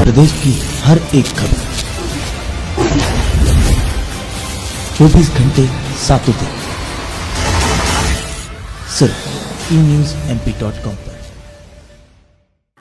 प्रदेश की हर एक खबर 24 घंटे 7 दिन सिर्फ enewsmp.com पर।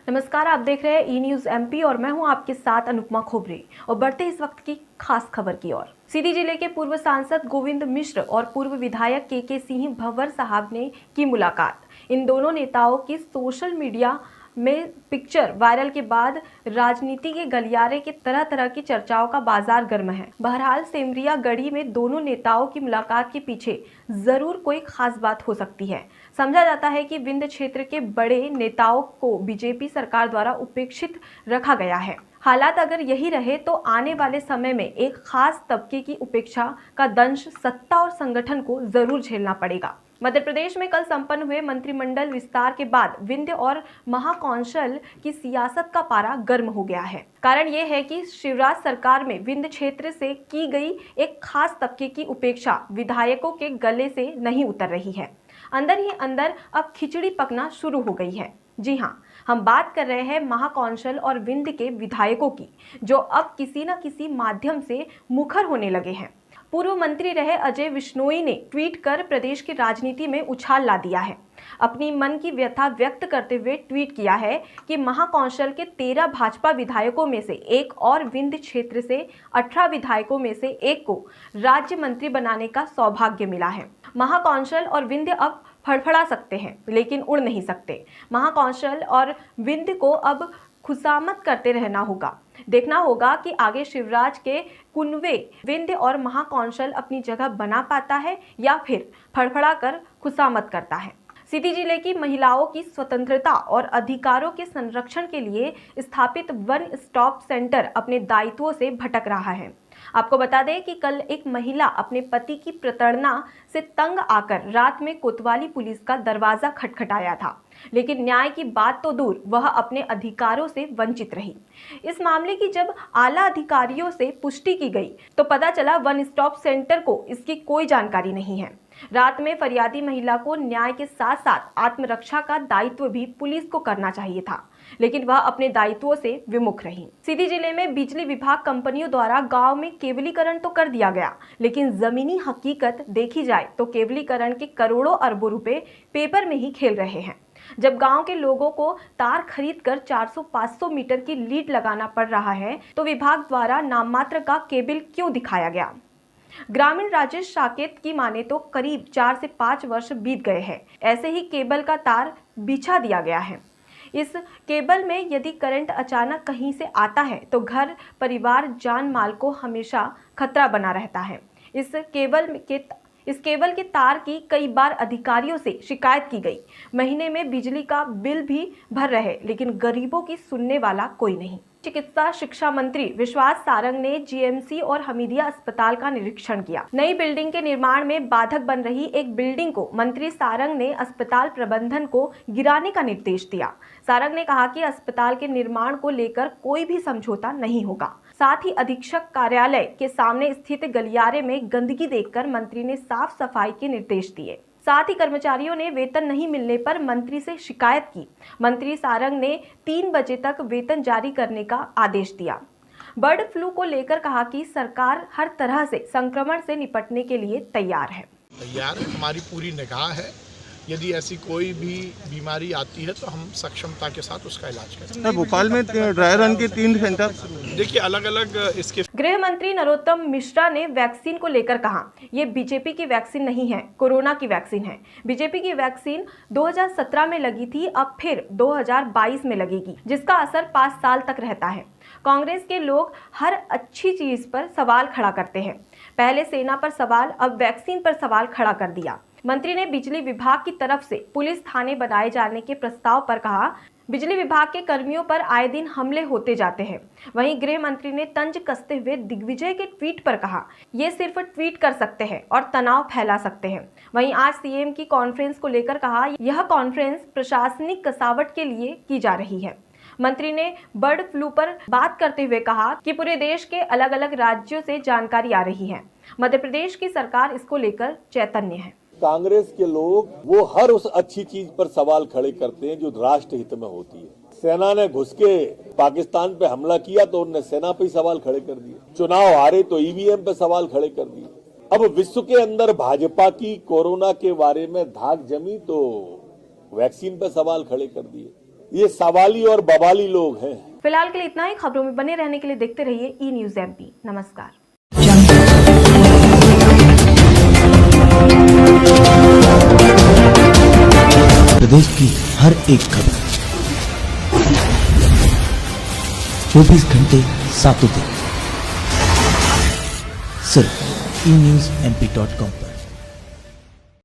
नमस्कार, आप देख रहे हैं ई न्यूज एमपी और मैं हूं आपके साथ अनुपमा खोबरे। और बढ़ते इस वक्त की खास खबर की ओर। सीधी जिले के पूर्व सांसद गोविंद मिश्र और पूर्व विधायक के सिंह भंवर साहब ने की मुलाकात। इन दोनों नेताओं की सोशल मीडिया में पिक्चर वायरल के बाद राजनीति के गलियारे के तरह तरह की चर्चाओं का बाजार गर्म है। बहरहाल सेमरिया गढ़ी में दोनों नेताओं की मुलाकात के पीछे जरूर कोई खास बात हो सकती है। समझा जाता है कि विंध्य क्षेत्र के बड़े नेताओं को बीजेपी सरकार द्वारा उपेक्षित रखा गया है। हालात अगर यही रहे तो आने वाले समय में एक खास तबके की उपेक्षा का दंश सत्ता और संगठन को जरूर झेलना पड़ेगा। मध्य प्रदेश में कल संपन्न हुए मंत्रिमंडल विस्तार के बाद विंध्य और महाकौशल की सियासत का पारा गर्म हो गया है। कारण यह है कि शिवराज सरकार में विंध्य क्षेत्र से की गई एक खास तबके की उपेक्षा विधायकों के गले से नहीं उतर रही है। अंदर ही अंदर अब खिचड़ी पकना शुरू हो गई है। जी हाँ, हम बात कर रहे हैं महाकौशल और विंध्य के विधायकों की, जो अब किसी न किसी माध्यम से मुखर होने लगे हैं। पूर्व मंत्री रहे अजय विश्नोई ने ट्वीट कर प्रदेश की राजनीति में उछाल ला दिया है। अपनी मन की व्यथा व्यक्त करते हुए ट्वीट किया है कि महाकौशल के 13 भाजपा विधायकों में से एक और विंध्य क्षेत्र से 18 विधायकों में से एक को राज्य मंत्री बनाने का सौभाग्य मिला है। महाकौशल और विंध्य अब फड़फड़ा सकते हैं लेकिन उड़ नहीं सकते। महाकौशल और विंध्य को अब खुशामद करते रहना होगा। देखना होगा कि आगे शिवराज के कुनवे विंध्य और महाकौशल अपनी जगह बना पाता है या फिर फड़फड़ा कर खुशामद करता है। सीधी जिले की महिलाओं की स्वतंत्रता और अधिकारों के संरक्षण के लिए स्थापित वन स्टॉप सेंटर अपने दायित्वों से भटक रहा है। आपको बता दें कि कल एक महिला अपने पति की प्रताड़ना से तंग आकर रात में कोतवाली पुलिस का दरवाजा खटखटाया था, लेकिन न्याय की बात तो दूर, वह अपने अधिकारों से वंचित रही। इस मामले की जब आला अधिकारियों से पुष्टि की गई तो पता चला वन स्टॉप सेंटर को इसकी कोई जानकारी नहीं है। रात में फरियादी महिला को न्याय के साथ साथ आत्मरक्षा का दायित्व भी पुलिस को करना चाहिए था, लेकिन वह अपने दायित्वों से विमुख रही। सीधी जिले में बिजली विभाग कंपनियों द्वारा गांव में केबलीकरण तो कर दिया गया, लेकिन जमीनी हकीकत देखी जाए तो केबलीकरण के करोड़ों अरबों रुपए पेपर में ही खेल रहे हैं। जब गांव के लोगों को तार खरीदकर 400-500 मीटर की लीड लगाना पड़ रहा है तो विभाग द्वारा नाममात्र का केबल क्यों दिखाया गया? ग्रामीण राजेश साकेत की माने तो करीब 4 से 5 वर्ष बीत गए हैं। ऐसे ही केबल का तार बिछा दिया गया है। इस केबल में यदि करंट अचानक कहीं से आता है तो घर, परिवार, जान माल को हमेशा खतरा बना रहता है। इस केबल के तार की कई बार अधिकारियों से शिकायत की गई। महीने में बिजली का बिल भी भर रहे, लेकिन गरीबों की सुनने वाला कोई नहीं। चिकित्सा शिक्षा मंत्री विश्वास सारंग ने जीएमसी और हमीदिया अस्पताल का निरीक्षण किया। नई बिल्डिंग के निर्माण में बाधक बन रही एक बिल्डिंग को मंत्री सारंग ने अस्पताल प्रबंधन को गिराने का निर्देश दिया। सारंग ने कहा कि अस्पताल के निर्माण को लेकर कोई भी समझौता नहीं होगा। साथ ही अधीक्षक कार्यालय के सामने स्थित गलियारे में गंदगी देखकर मंत्री ने साफ सफाई के निर्देश दिए। साथ ही कर्मचारियों ने वेतन नहीं मिलने पर मंत्री से शिकायत की। मंत्री सारंग ने 3 बजे तक वेतन जारी करने का आदेश दिया। बर्ड फ्लू को लेकर कहा कि सरकार हर तरह से संक्रमण से निपटने के लिए तैयार है। हमारी पूरी निगाह है। यदि ऐसी कोई भी बीमारी आती है तो हम सक्षमता के साथ उसका इलाज करते हैं। भोपाल में ड्राई रन के 3 सेंटर, देखिए अलग अलग इसके। गृह मंत्री नरोत्तम मिश्रा ने वैक्सीन को लेकर कहा, ये बीजेपी की वैक्सीन नहीं है, कोरोना की वैक्सीन है। बीजेपी की वैक्सीन 2017 में लगी थी, अब फिर 2022 में लगेगी, जिसका असर 5 साल तक रहता है। कांग्रेस के लोग हर अच्छी चीज पर सवाल खड़ा करते हैं। पहले सेना पर सवाल, अब वैक्सीन पर सवाल खड़ा कर दिया। मंत्री ने बिजली विभाग की तरफ से पुलिस थाने बनाए जाने के प्रस्ताव पर कहा, बिजली विभाग के कर्मियों पर आए दिन हमले होते जाते हैं। वहीं गृह मंत्री ने तंज कसते हुए दिग्विजय के ट्वीट पर कहा, ये सिर्फ ट्वीट कर सकते हैं और तनाव फैला सकते हैं। वहीं आज सीएम की कॉन्फ्रेंस को लेकर कहा, यह कॉन्फ्रेंस प्रशासनिक कसावट के लिए की जा रही है। मंत्री ने बर्ड फ्लू पर बात करते हुए कहा कि पूरे देश के अलग अलग राज्यों से जानकारी आ रही है। मध्य प्रदेश की सरकार इसको लेकर चैतन्य है। कांग्रेस के लोग वो हर उस अच्छी चीज पर सवाल खड़े करते हैं जो राष्ट्र हित में होती है। सेना ने घुस के पाकिस्तान पे हमला किया तो उनने सेना पे ही सवाल खड़े कर दिए। चुनाव हारे तो ईवीएम पे सवाल खड़े कर दिए। अब विश्व के अंदर भाजपा की कोरोना के बारे में धाक जमी तो वैक्सीन पे सवाल खड़े कर दिए। ये सवाली और बवाली लोग हैं। फिलहाल के लिए इतना ही। खबरों में बने रहने के लिए देखते रहिए E-News MP। नमस्कार। प्रदेश की हर एक खबर 24 घंटे 7 दिन सिर्फ E-News MP.com पर।